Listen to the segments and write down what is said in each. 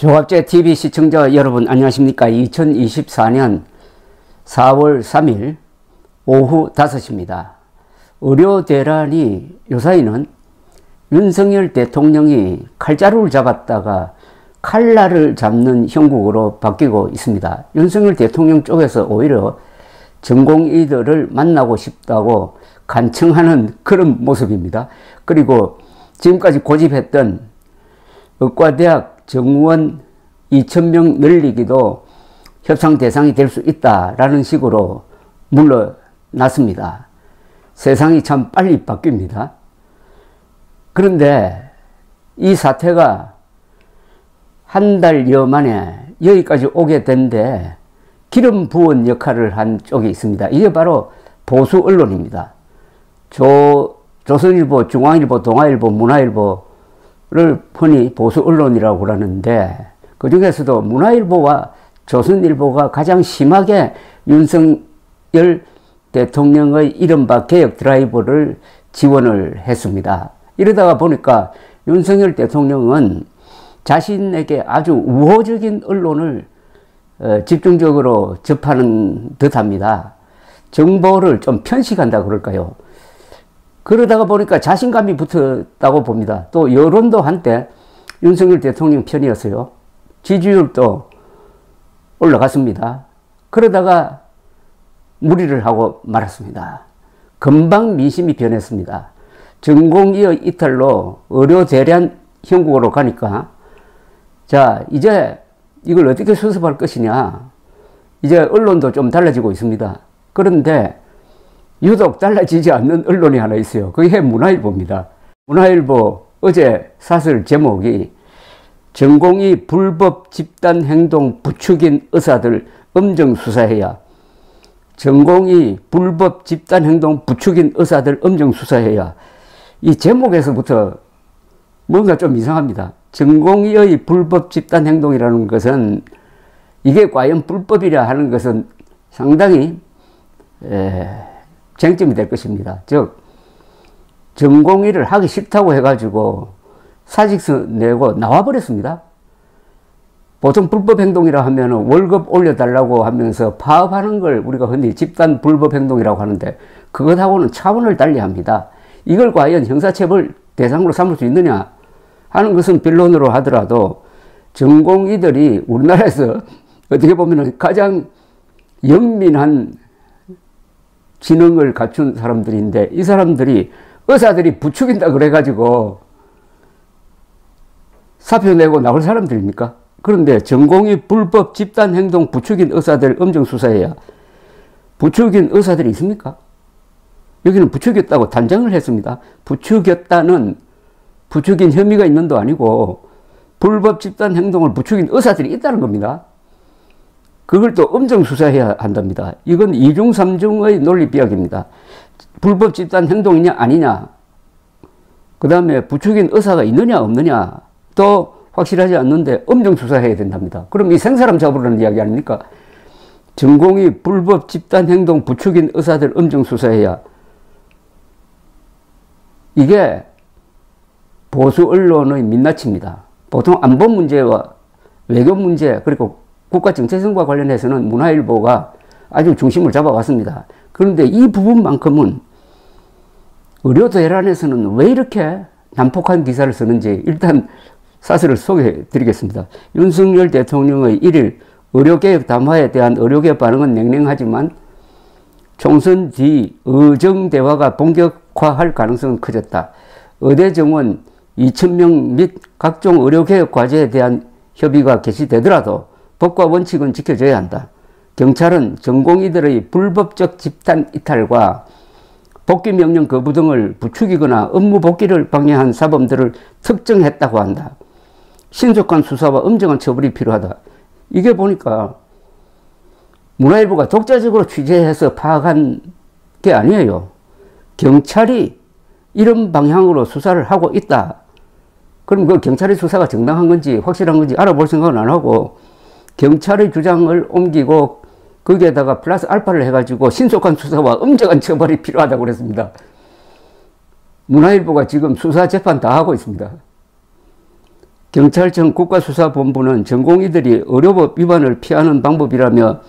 조갑제 TV 시청자 여러분 안녕하십니까. 2024년 4월 3일 오후 5시입니다. 의료대란이 요사이는 윤석열 대통령이 칼자루를 잡았다가 칼날을 잡는 형국으로 바뀌고 있습니다. 윤석열 대통령 쪽에서 오히려 전공의들을 만나고 싶다고 간청하는 그런 모습입니다. 그리고 지금까지 고집했던 의과대학 정원 2,000명 늘리기도 협상 대상이 될 수 있다라는 식으로 물러났습니다. 세상이 참 빨리 바뀝니다. 그런데 이 사태가 한 달여 만에 여기까지 오게 된데 기름 부은 역할을 한 쪽이 있습니다. 이게 바로 보수 언론입니다. 조선일보, 중앙일보, 동아일보, 문화일보를 흔히 보수 언론이라고 하는데 그 중에서도 문화일보와 조선일보가 가장 심하게 윤석열 대통령의 이른바 개혁 드라이브를 지원을 했습니다. 이러다가 보니까 윤석열 대통령은 자신에게 아주 우호적인 언론을 집중적으로 접하는 듯합니다. 정보를 좀 편식한다 그럴까요? 그러다가 보니까 자신감이 붙었다고 봅니다. 또 여론도 한때 윤석열 대통령 편이었어요. 지지율도 올라갔습니다. 그러다가 무리를 하고 말았습니다. 금방 민심이 변했습니다. 전공의의 이탈로 의료대란 형국으로 가니까 자 이제 이걸 어떻게 수습할 것이냐. 이제 언론도 좀 달라지고 있습니다. 그런데 유독 달라지지 않는 언론이 하나 있어요. 그게 문화일보입니다. 문화일보 어제 사설 제목이 전공의 불법 집단 행동 부추긴 의사들 엄정 수사해야. 전공의 불법 집단 행동 부추긴 의사들 엄정 수사해야. 이 제목에서부터 뭔가 좀 이상합니다. 전공의의 불법 집단 행동이라는 것은 이게 과연 불법이라 하는 것은 상당히 쟁점이 될 것입니다. 즉 전공의를 하기 싫다고 해가지고 사직서 내고 나와버렸습니다. 보통 불법 행동이라 하면 월급 올려달라고 하면서 파업하는 걸 우리가 흔히 집단 불법 행동이라고 하는데 그것하고는 차원을 달리합니다. 이걸 과연 형사처벌 대상으로 삼을 수 있느냐 하는 것은 변론으로 하더라도 전공의들이 우리나라에서 어떻게 보면 가장 영민한 지능을 갖춘 사람들인데 이 사람들이 의사들이 부추긴다 그래가지고 사표 내고 나올 사람들입니까? 그런데 전공의 불법 집단 행동 부추긴 의사들 엄정 수사해야. 부추긴 의사들이 있습니까? 여기는 부추겼다고 단정을 했습니다. 부추겼다는 부추긴 혐의가 있는 도 아니고 불법 집단 행동을 부추긴 의사들이 있다는 겁니다. 그걸 또 엄정 수사해야 한답니다. 이건 이중 삼중의 논리 비약입니다. 불법 집단 행동이냐 아니냐, 그 다음에 부추긴 의사가 있느냐 없느냐 또 확실하지 않는데 엄정 수사해야 된답니다. 그럼 이 생사람 잡으라는 이야기 아닙니까? 전공의 불법 집단 행동 부추긴 의사들 엄정 수사해야. 이게 보수 언론의 민낯입니다. 보통 안보 문제와 외교 문제 그리고 국가 정체성과 관련해서는 문화일보가 아주 중심을 잡아왔습니다. 그런데 이 부분만큼은 의료대란에서는 왜 이렇게 난폭한 기사를 쓰는지 일단 사실을 소개해 드리겠습니다. 윤석열 대통령의 1일 의료개혁 담화에 대한 의료개혁 반응은 냉랭하지만 총선 뒤 의정대화가 본격화할 가능성은 커졌다. 의대 정원 2,000명 및 각종 의료개혁 과제에 대한 협의가 개시되더라도 법과 원칙은 지켜져야 한다. 경찰은 전공의들의 불법적 집단 이탈과 복귀 명령 거부 등을 부추기거나 업무 복귀를 방해한 사범들을 특정했다고 한다. 신속한 수사와 엄정한 처벌이 필요하다. 이게 보니까 문화일보가 독자적으로 취재해서 파악한 게 아니에요. 경찰이 이런 방향으로 수사를 하고 있다. 그럼 그 경찰의 수사가 정당한 건지 확실한 건지 알아볼 생각은 안 하고 경찰의 주장을 옮기고 거기에다가 플러스 알파를 해가지고 신속한 수사와 엄정한 처벌이 필요하다고 그랬습니다. 문화일보가 지금 수사 재판 다 하고 있습니다. 경찰청 국가수사본부는 전공의들이 의료법 위반을 피하는 방법이라며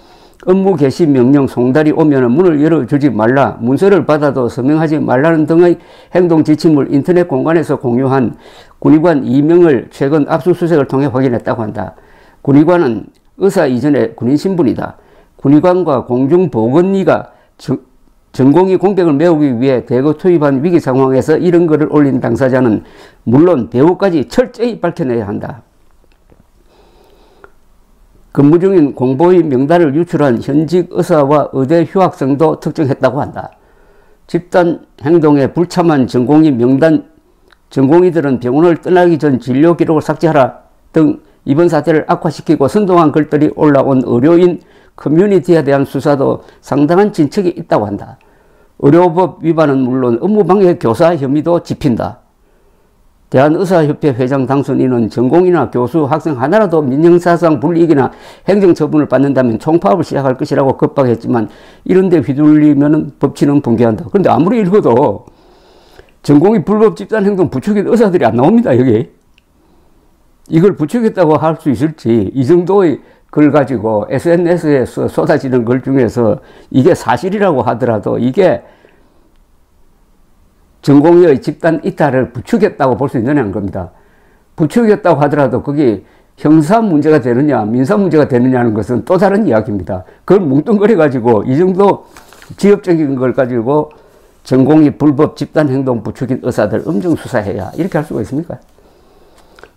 업무 개시 명령 송달이 오면 문을 열어주지 말라, 문서를 받아도 서명하지 말라는 등의 행동 지침을 인터넷 공간에서 공유한 군의관 2명을 최근 압수수색을 통해 확인했다고 한다. 군의관은 의사 이전에 군인 신분이다. 군의관과 공중보건의가 전공의 공백을 메우기 위해 대거 투입한 위기 상황에서 이런 글을 올린 당사자는 물론 배우까지 철저히 밝혀내야 한다. 근무 중인 공보의 명단을 유출한 현직 의사와 의대 휴학생도 특정했다고 한다. 집단 행동에 불참한 전공의 명단, 전공의들은 병원을 떠나기 전 진료 기록을 삭제하라 등 이번 사태를 악화시키고 선동한 글들이 올라온 의료인 커뮤니티에 대한 수사도 상당한 진척이 있다고 한다. 의료법 위반은 물론 업무방해 교사 혐의도 짚힌다. 대한의사협회 회장 당선인은 전공의나 교수, 학생 하나라도 민형사상 불이익이나 행정처분을 받는다면 총파업을 시작할 것이라고 급박했지만 이런 데 휘둘리면 법치는 붕괴한다. 그런데 아무리 읽어도 전공의 불법 집단행동 부추긴 의사들이 안 나옵니다. 여기. 이걸 부추겼다고 할 수 있을지, 이 정도의 글 가지고 SNS에서 쏟아지는 글 중에서 이게 사실이라고 하더라도 이게 전공의의 집단 이탈을 부추겼다고 볼 수 있느냐는 겁니다. 부추겼다고 하더라도 그게 형사 문제가 되느냐 민사 문제가 되느냐는 것은 또 다른 이야기입니다. 그걸 뭉뚱거려 가지고 이 정도 지엽적인 걸 가지고 전공의 불법 집단 행동 부추긴 의사들 엄정 수사해야 이렇게 할 수가 있습니까?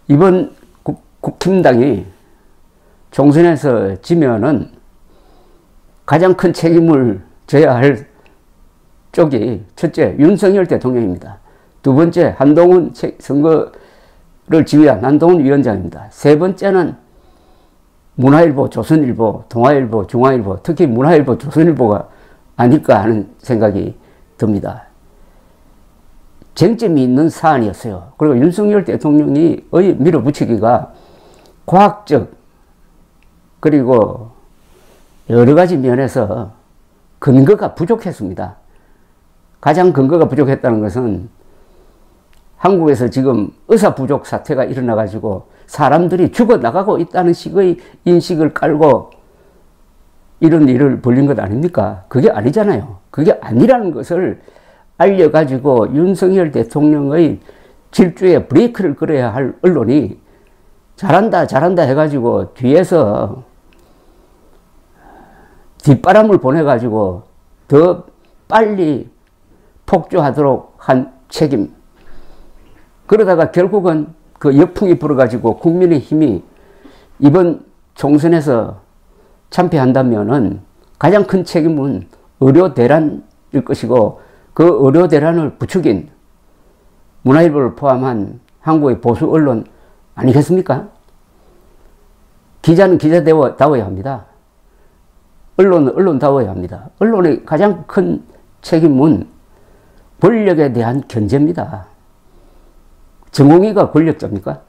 이번 국힘당이 총선에서 지면은 가장 큰 책임을 져야 할 쪽이 첫째 윤석열 대통령입니다. 두 번째 한동훈 선거를 지휘한 한동훈 위원장입니다. 세 번째는 문화일보, 조선일보, 동아일보, 중앙일보, 특히 문화일보, 조선일보가 아닐까 하는 생각이 듭니다. 쟁점이 있는 사안이었어요. 그리고 윤석열 대통령이 밀어붙이기가 과학적 그리고 여러 가지 면에서 근거가 부족했습니다. 가장 근거가 부족했다는 것은 한국에서 지금 의사 부족 사태가 일어나가지고 사람들이 죽어나가고 있다는 식의 인식을 깔고 이런 일을 벌린 것 아닙니까? 그게 아니잖아요. 그게 아니라는 것을 알려가지고 윤석열 대통령의 질주에 브레이크를 걸어야 할 언론이 잘한다 잘한다 해가지고 뒤에서 뒷바람을 보내가지고 더 빨리 폭주하도록 한 책임. 그러다가 결국은 그 역풍이 불어가지고 국민의힘이 이번 총선에서 참패한다면은 가장 큰 책임은 의료 대란일 것이고 그 의료 대란을 부추긴 문화일보를 포함한 한국의 보수 언론 아니겠습니까? 기자는 기자다워야 합니다. 언론은 언론다워야 합니다. 언론의 가장 큰 책임은 권력에 대한 견제입니다. 전공의가 권력자입니까?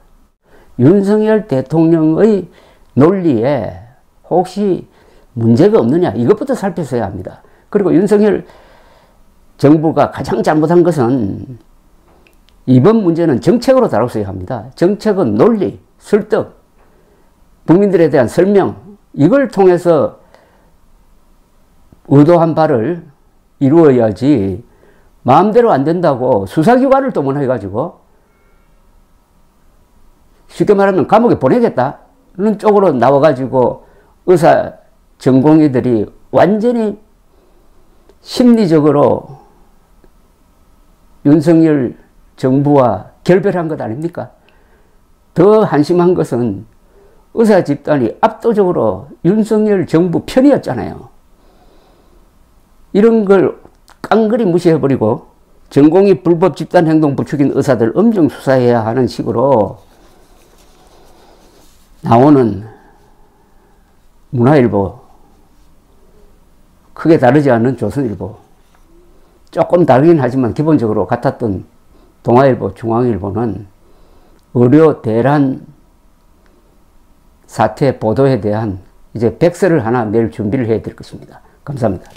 윤석열 대통령의 논리에 혹시 문제가 없느냐 이것부터 살펴서야 합니다. 그리고 윤석열 정부가 가장 잘못한 것은 이번 문제는 정책으로 다뤘어야 합니다. 정책은 논리, 설득, 국민들에 대한 설명 이걸 통해서 의도한 바를 이루어야지 마음대로 안 된다고 수사기관을 동원해가지고 쉽게 말하면 감옥에 보내겠다는 쪽으로 나와가지고 의사 전공의들이 완전히 심리적으로 윤석열 정부와 결별한 것 아닙니까? 더 한심한 것은 의사 집단이 압도적으로 윤석열 정부 편이었잖아요. 이런 걸 깡그리 무시해버리고 전공의 불법 집단 행동 부추긴 의사들 엄정 수사해야 하는 식으로 나오는 문화일보, 크게 다르지 않는 조선일보, 조금 다르긴 하지만 기본적으로 같았던 동아일보, 중앙일보는 의료 대란 사태 보도에 대한 이제 백서를 하나 낼 준비를 해야 될 것입니다. 감사합니다.